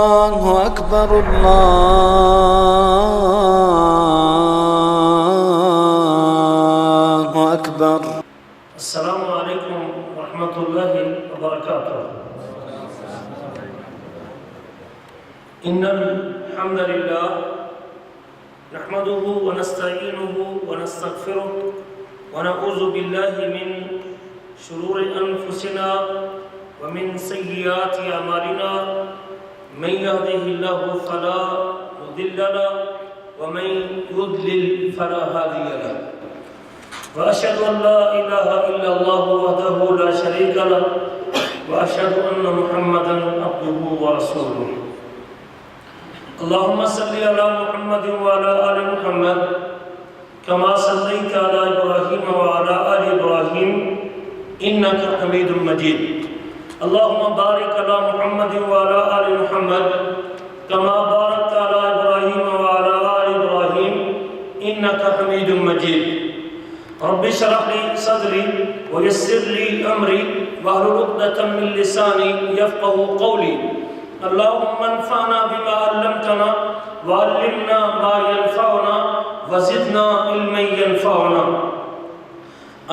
الله أكبر الله أكبر. السلام عليكم ورحمة الله وبركاته. إن الحمد لله نحمده ونستعينه ونستغفره ونعوذ بالله من شرور أنفسنا ومن سيئات أعمالنا. من يهده الله فلا مضل له ومن يضلل فلا هادي له. وأشهد أن لا إله إلا الله وحده لا شريك له وأشهد أن محمدا عبده ورسوله. اللهم صل على محمد وعلى آل محمد كما صليت على إبراهيم وعلى آل إبراهيم إنك حميد مجيد. اللهم بارك على محمد وعلى آل محمد كما باركت على إبراهيم وعلى آل إبراهيم إنك حميد مجيد. رب اشرح لي صدري ويسر لي أمري واحلل عقدة من لساني يفقهوا قولي. اللهم انفعنا بما علمتنا وعلمنا ما ينفعنا وزدنا علما ينفعنا.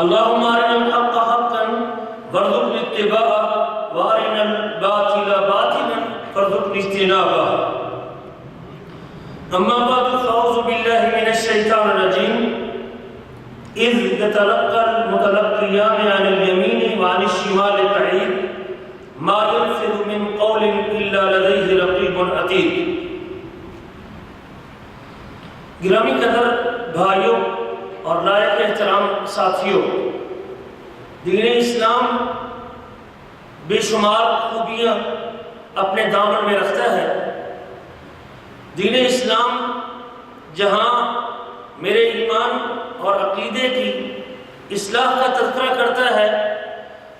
اللهم أرنا الحق حقا وارزقنا اتباعه وأرنا الباطل باطلا وارزقنا اجتنابه. أما بعد فأعوذ بالله من الشيطان الرجيم. إذ يتلقى المتلقيان عن اليمين وعن الشمال قعيد ما يلفظ من قول إلا لديه رقيب عتيد. گرامی قدر بھائیوں اور لائق احترام ساتھیوں، دین اسلام بے شمار خوبیاں اپنے دامن میں رکھتا ہے. دین اسلام جہاں میرے ایمان اور عقیدے کی اصلاح کا تذکرہ کرتا ہے،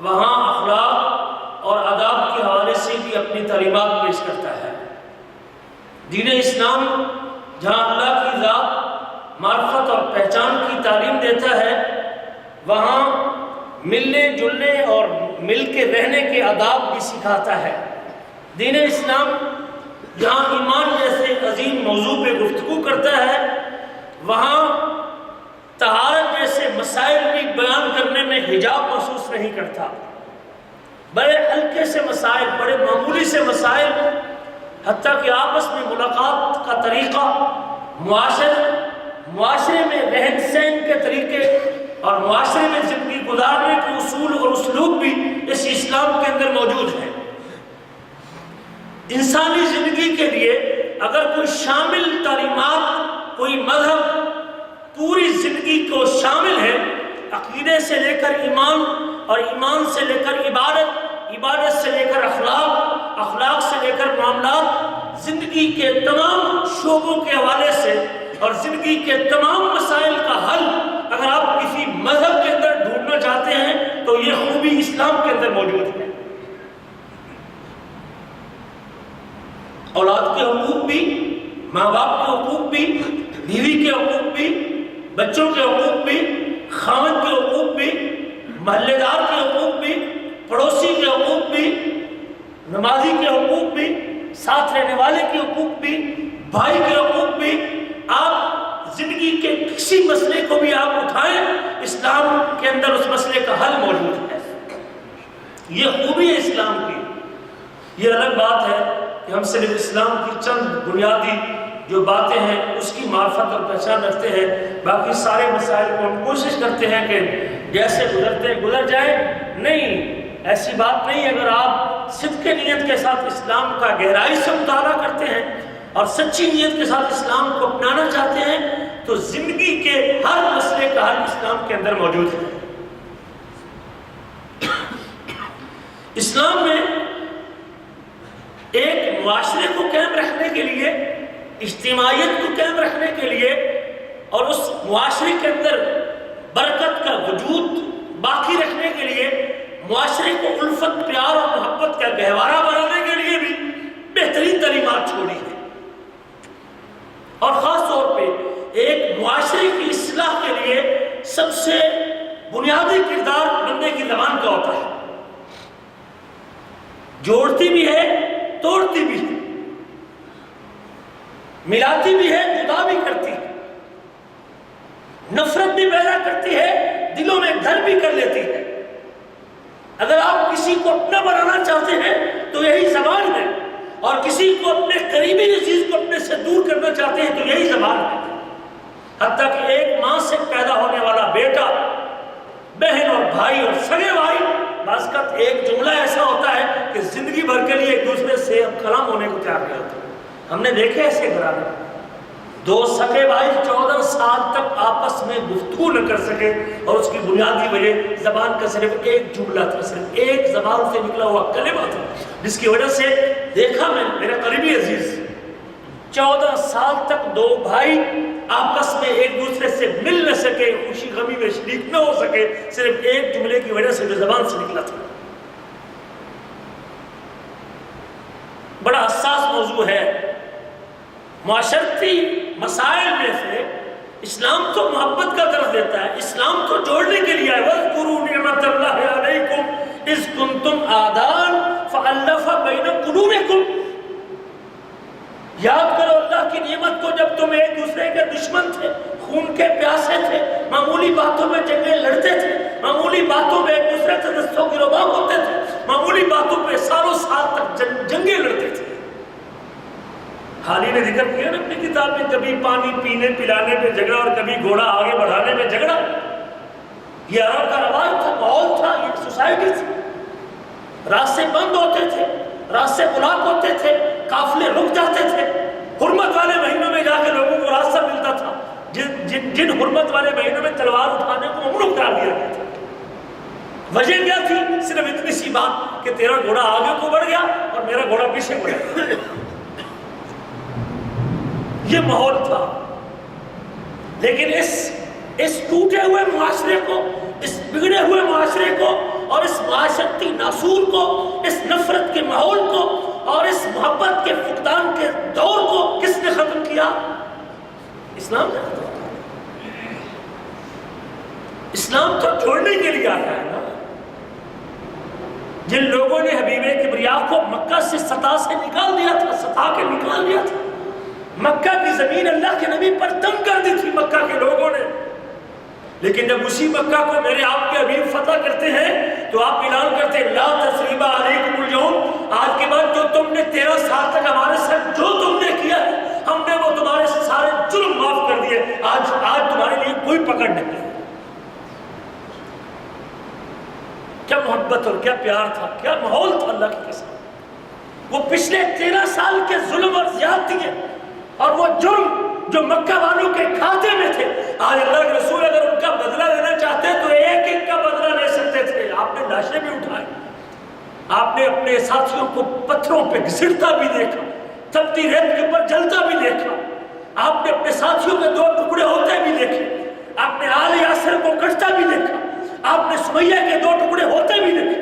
وہاں اخلاق اور آداب کے حوالے سے بھی اپنی تعلیمات پیش کرتا ہے. دین اسلام جہاں اللہ کی ذات، معرفت اور پہچان کی تعلیم دیتا ہے، وہاں ملنے جلنے اور مل کے رہنے کے آداب بھی سکھاتا ہے. دین اسلام جہاں ایمان جیسے عظیم موضوع پہ گفتگو کرتا ہے، وہاں طہارت جیسے مسائل بھی بیان کرنے میں حجاب محسوس نہیں کرتا. بڑے ہلکے سے مسائل، بڑے معمولی سے مسائل، حتیٰ کہ آپس میں ملاقات کا طریقہ، معاشرے میں رہن سہن کے طریقے اور معاشرے میں زندگی گزارنے کے اصول اور اسلوب بھی اس اسلام کے اندر موجود ہیں. انسانی زندگی کے لیے اگر کوئی شامل تعلیمات، کوئی مذہب پوری زندگی کو شامل ہے، عقیدے سے لے کر ایمان اور ایمان سے لے کر عبادت، عبادت سے لے کر اخلاق، اخلاق سے لے کر معاملات، زندگی کے تمام شعبوں کے حوالے سے اور زندگی کے تمام مسائل کا حل اگر آپ کسی مذہب کے اندر ڈھونڈنا چاہتے ہیں تو یہ خوبی اسلام کے اندر موجود ہے. اولاد کے حقوق بھی، ماں باپ کے حقوق بھی، بیوی کے حقوق بھی، بچوں کے حقوق بھی، خاوند کے حقوق بھی، محلے دار کے حقوق بھی، پڑوسی کے حقوق بھی، نمازی کے حقوق بھی، ساتھ رہنے والے کے حقوق بھی، بھائی کے حقوق بھی. آپ زندگی کے کسی مسئلے کو بھی آپ اٹھائیں، اسلام کے اندر اس مسئلے کا حل موجود ہے. یہ خوبی ہے اسلام کی. یہ الگ بات ہے کہ ہم صرف اسلام کی چند بنیادی جو باتیں ہیں اس کی معرفت اور پہچان رکھتے ہیں، باقی سارے مسائل کو ہم کوشش کرتے ہیں کہ جیسے گزرتے گزر جائیں. نہیں، ایسی بات نہیں. اگر آپ صدق نیت کے ساتھ اسلام کا گہرائی سے مطالعہ کرتے ہیں اور سچی نیت کے ساتھ اسلام کو اپنانا چاہتے ہیں تو زندگی کے ہر مسئلے کا حل اسلام کے اندر موجود ہے. اسلام میں ایک معاشرے کو قائم رکھنے کے لیے، اجتماعیت کو قائم رکھنے کے لیے اور اس معاشرے کے اندر برکت کا وجود باقی رکھنے کے لیے، معاشرے کو الفت، پیار اور محبت کا گہوارہ بنانے کے لیے بھی بہترین تعلیمات چھوڑی ہے. اور خاص طور پہ ایک معاشرے کی اصلاح کے لیے سب سے بنیادی کردار بندے کی زبان کا ہوتا ہے. جوڑتی بھی ہے توڑتی بھی ہے، ملاتی بھی ہے جدا بھی کرتی ہے، نفرت بھی پیدا کرتی ہے، دلوں میں گھر بھی کر لیتی ہے۔ اگر آپ کسی کو اپنا بنانا چاہتے ہیں تو یہی زبان ہے، اور کسی کو اپنے قریبی عزیز کو اپنے سے دور کرنا چاہتے ہیں تو یہی زبان ہے۔ حتیٰ کہ ایک ماں سے پیدا ہونے والا بیٹا، بہن اور بھائی اور سگے بھائی، بعض اوقات ایک جملہ ایسا ہوتا ہے کہ زندگی بھر کے لیے ایک دوسرے سے کلام ہونے کو تیار نہیں ہوتے۔ ہم نے دیکھے ایسے گھرانے، دو سگے بھائی 14 سال تک آپس میں گفتگو نہ کر سکے، اور اس کی بنیادی وجہ زبان کا صرف ایک جملہ تھا، صرف ایک زبان سے نکلا ہوا کلمہ تھا، جس کی وجہ سے دیکھا میں میرا قریبی عزیز 14 سال تک دو بھائی آپس میں ایک دوسرے سے مل نہ سکے، خوشی غمی میں شریک نہ ہو سکے، صرف ایک جملے کی وجہ سے جو زبان سے نکلا تھا۔ بڑا حساس موضوع ہے۔ معاشرتی مسائل میں سے اسلام تو محبت کا درس دیتا ہے، اسلام تو جوڑنے کے لیے ہے۔ وَاذْكُرُوا نِعْمَةَ اللَّهِ عَلَيْكُمْ إِذْ كُنْتُمْ أَعْدَاءً فَأَلَّفَ بَيْنَ قُلُوبِكُمْ۔ یاد کرو اللہ کی نعمت کو جب تم ایک دوسرے کے دشمن تھے، خون کے پیاسے تھے، معمولی باتوں میں جنگیں لڑتے تھے، معمولی باتوں میں ایک دوسرے سے دستوں گروباں ہوتے تھے، معمولی باتوں پہ سالوں سال تک جنگیں لڑتے تھے۔ حالی نے ذکر کیا نا اپنی کتاب میں، کبھی پانی پینے پلانے پہ جھگڑا اور کبھی گھوڑا آگے بڑھانے میں جھگڑا۔ یہ عرب کا رواج تھا، ماحول تھا، یہ سوسائٹی تھی۔ راستے بند ہوتے تھے، راستے بلاک ہوتے تھے، قافلے رک جاتے تھے۔ حرمت والے مہینوں میں جا کے لوگوں کو راستہ ملتا تھا، جن حرمت والے مہینوں میں تلوار اٹھانے کو ممنوع قرار دیا گیا تھا۔ وجہ کیا تھی؟ صرف اتنی سی بات کہ تیرا گھوڑا آگے کو بڑھ گیا اور میرا گھوڑا پیچھے کو بڑھ گیا۔ یہ ماحول تھا۔ لیکن اس ٹوٹے ہوئے معاشرے کو، اس بگڑے ہوئے معاشرے کو، اور اس معاشرتی ناسور کو، اس نفرت کے ماحول کو اور اس محبت کے فقدان کے دور کو کس نے ختم کیا؟ اسلام نے ختم کیا۔ اسلام تو چھوڑنے کے لیے آیا ہے نا۔ جن لوگوں نے حبیب کبریا کو مکہ سے سطح سے نکال دیا تھا، سطح کے نکال دیا تھا، مکہ کی زمین اللہ کے نبی پر تنگ کر دی تھی مکہ کے لوگوں نے، لیکن جب اسی مکہ کو میرے آپ کے حبیب فتح کرتے ہیں تو آپ اعلان کرتے ہیں لا تثریب علیکم اليوم، آج کے بعد جو تم نے 13 سال تک ہمارے ساتھ جو تم نے کیا ہے، ہم نے وہ تمہارے سارے جرم معاف کر دیے، آج تمہارے لیے کوئی پکڑ نہیں ہے۔ کیا محبت اور کیا پیار تھا، کیا ماحول تھا اللہ کی قسم۔ وہ پچھلے 13 سال کے ظلم اور زیادتی اور وہ جرم جو مکہ والوں کے کھاتے میں تھے، آج اللہ کے رسول اگر ان کا بدلہ لینا چاہتے تو ایک ایک کا بدلہ لے سکتے تھے۔ آپ نے لاشیں بھی اٹھائی، آپ نے اپنے ساتھیوں کو پتھروں پہ گھسٹتا بھی دیکھا، تپتی ریت کے اوپر جلتا بھی دیکھا، آپ نے اپنے ساتھیوں کے 2 ٹکڑے ہوتے بھی دیکھے، آپ نے آل یاسر کو کٹتا بھی دیکھا، آپ نے سمیہ کے 2 ٹکڑے ہوتے بھی دیکھے،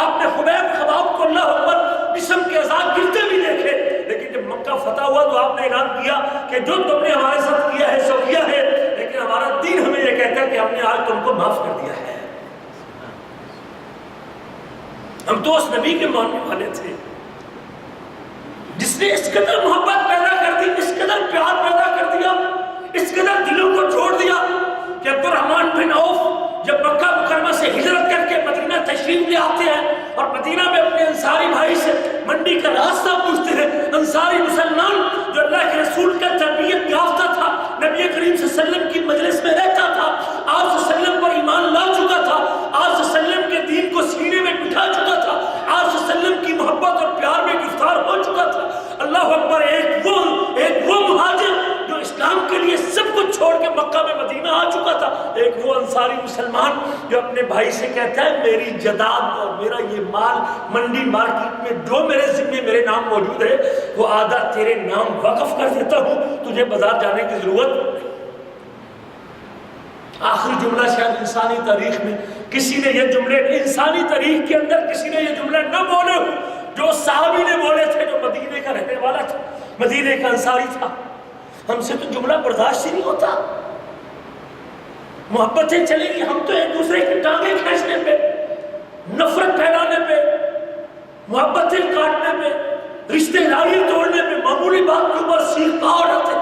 آپ نے خبیب خباب کو اللہ اکبر جسم کے عذاب گرتے بھی دیکھے۔ لیکن جب مکہ فتح ہوا تو آپ نے اعلان کیا کہ جو تم نے ہمارے ساتھ کیا ہے سو کیا ہے، لیکن ہمارا دین ہمیں یہ کہتا ہے کہ ہم نے آج تم کو معاف کر دیا ہے۔ ہم تو اس نبی کے ماننے والے تھے جس نے اس قدر محبت پیدا کر دی، اس قدر پیار پیدا کر دیا، اس قدر دلوں کو چھوڑ دیا کہ عبد الرحمن بن عوف جب مکہ مکرمہ سے ہجرت کر کے مدینہ تشریف لے آتے ہیں اور مدینہ میں اپنے انصاری بھائی سے منڈی کا راستہ پوچھتے ہیں، انصاری مسلمان جو اللہ کے رسول کا تربیت یافتہ تھا، نبی کریم صلی اللہ علیہ وسلم کی مجلس میں رہتا تھا، آپ صلی اللہ علیہ وسلم پر ایمان لا چکا تھا، آپ صلی اللہ علیہ وسلم کے دین کو سینے میں بٹھا چکا تھا، آپ صلی اللہ علیہ وسلم کی محبت اور پیار میں گرفتار ہو چکا تھا۔ اللہ اکبر، ایک وہ مہاجر جو اسلام کے لیے سب کچھ چھوڑ کے مکہ میں مدینہ آ چکا تھا، ایک وہ انصاری مسلمان جو اپنے بھائی سے کہتا ہے میری جداد اور میرا یہ مال منڈی مارکیٹ میں جو میرے ذمے میرے نام موجود ہے وہ آدھا تیرے نام وقف کر دیتا ہوں، تجھے بازار جانے کی ضرورت۔ آخری جملہ شاید انسانی تاریخ میں کسی نے یہ جملے، انسانی تاریخ کے اندر کسی نے یہ جملے نہ بولے ہو جو صحابی نے بولے تھے، جو مدینے کا رہنے والا تھا، مدینے کا انصاری تھا۔ ہم سے تو جملہ برداشت ہی نہیں ہوتا، محبتیں چلیں گی، ہم تو ایک دوسرے کی ٹانگیں کھینچنے پہ، نفرت پھیلانے پہ، محبتیں کاٹنے پہ، رشتے داری توڑنے پہ، معمولی بات کے اوپر سیخ اڑ آتے،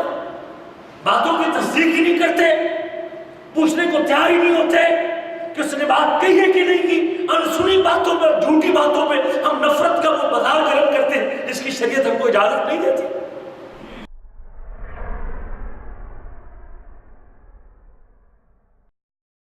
باتوں کی تصدیق ہی نہیں کرتے، پوچھنے کو تیار ہی نہیں ہوتے کہ اس نے بات کہی ہے کہ نہیں کی۔ انسنی باتوں پر، جھوٹی باتوں پہ ہم نفرت کا وہ بازار گرم کرتے ہیں جس کی شریعت ہم کو اجازت نہیں دیتی۔